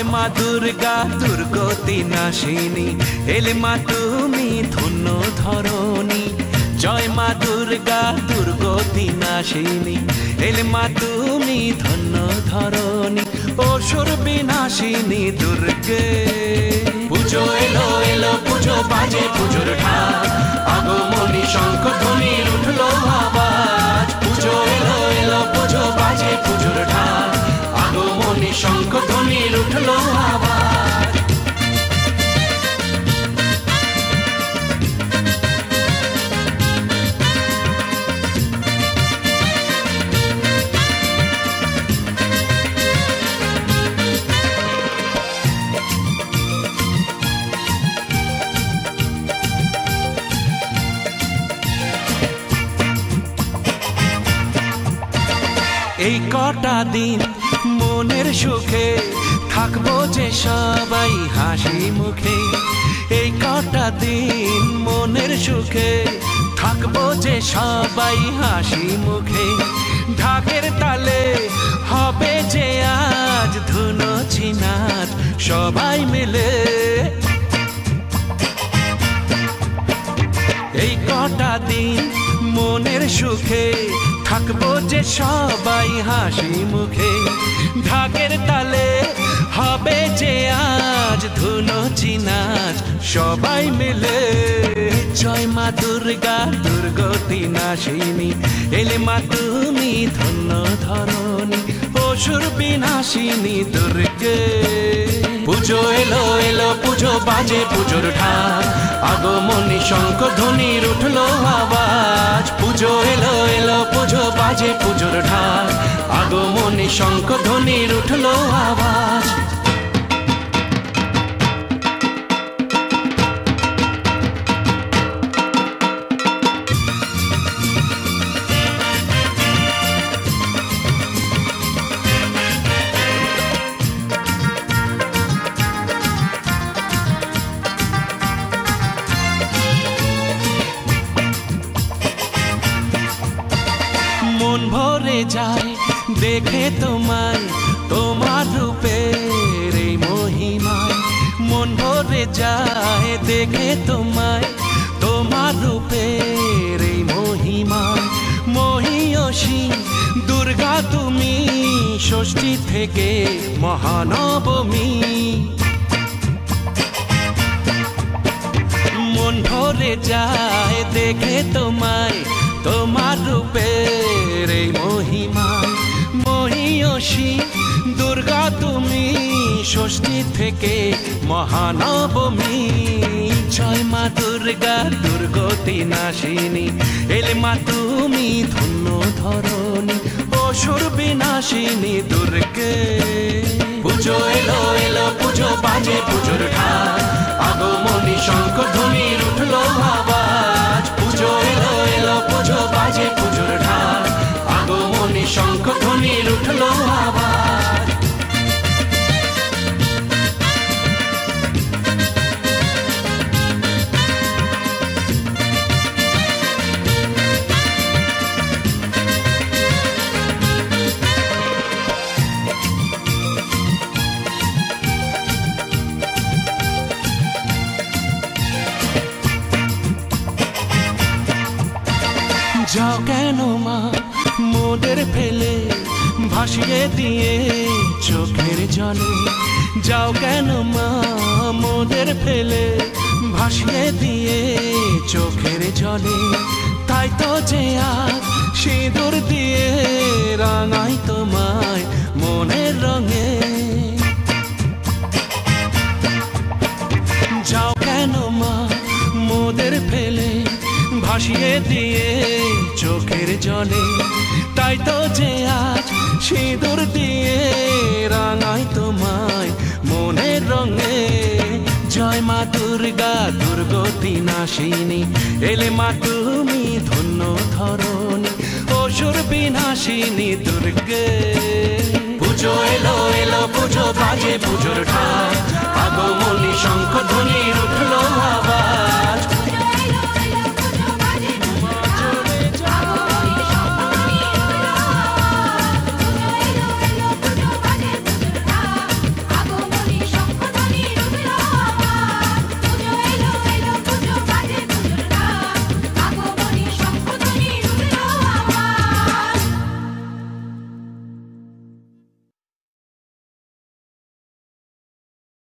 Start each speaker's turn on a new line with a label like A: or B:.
A: জয় মা দুর্গা দুর্গতি নাশিনী এলে মা তুমি ধন্য ধরণী জয় মা দুর্গা দুর্গতি নাশিনী এলে মা তুমি ধন্য ধরণী অসুর বিনাশিনী দুর্গে পুজো এলো এলো পুজো বাজে পুজোর ঢাক আগমনী শঙ্খ ধ্বনির উঠলো আওয়াজ পুজো এলো এলো পুজো বাজে পুজোর ঢাক আগমনী শঙ্খ ধ্বনির উঠলো আওয়াজ এই কটা দিন মনের সুখে থাকবো যে সবাই হাসি মুখে এই কটা দিন মনের সুখে থাকবো যে সবাই হাসি মুখে ঢাকের তালে হবে যে আজ ধুনুচি নাচ সবাই মিলে এই কটা দিন মনের সুখে থাকবো যে সবাই হাসি মুখে ঢাকের তালে হবে যে আজ ধুনুচি নাচ সবাই মিলে জয় মা দুর্গা দুর্গতি নাশিনী এলে মা তুমি ধন্য ধরণী অসুর বিনাশিনী দুর্গে পুজো এলো এলো পুজো বাজে পুজোর ঢাক আগমনী শঙ্খ ধ্বনির উঠলো আওয়াজ পুজো এলো এলো পুজো বাজে পুজোর ঢাক আগমনী শঙ্খ ধ্বনির উঠলো আওয়াজ মন ভরে যায় দেখে তোমায় তোমার রূপের এই মহিমায় মন ভরে যায় দেখে তোমায় তোমার রূপের এই মহিমায় মহিয়সী দুর্গা তুমি ষষ্ঠী থেকে মহানবমী মন ভরে যায় দেখে তোমায় তোমার রূপের এই মহিমায় মহিয়সী দুর্গা তুমি ষষ্ঠী থেকে মহানবমী জয় মা দুর্গা দুর্গতি নাশিনী এলে মা তুমি ধন্য ধরণী অসুর বিনাশিনী দুর্গে পুজো এলো এলো পুজো বাজে পুজোর ঢাক আগমনী শঙ্খ ধ্বনির উঠলো আওয়াজ পুজো এলো এলো পুজো বাজে পুজোর ঢাক আগমনী শঙ্খ ধ্বনির উঠলো আওয়াজ যাও কেন মা মোদের ফেলে ভাসিয়ে দিয়ে চোখের জলে যাও কেন মা মোদের ফেলে ভাসিয়ে দিয়ে চোখের জলে তাই তো যে আজ সিঁদুর দিয়ে রাঙাই তোমায় মনের রঙে যাও কেন মা মোদের ফেলে ভাসিয়ে দিয়ে চোখের জলে তাই তো যে আজ সিঁদুর দিয়ে রাঙাই তোমায় মনের রঙে জয় মা দুর্গা দুর্গতি নাশিনী এলে মা তুমি ধন্য ধরণী অসুর বিনাশিনী দুর্গে পুজো এলো এলো পুজো বাজে পুজোর ঢাক আগমনী শঙ্খ ধ্বনি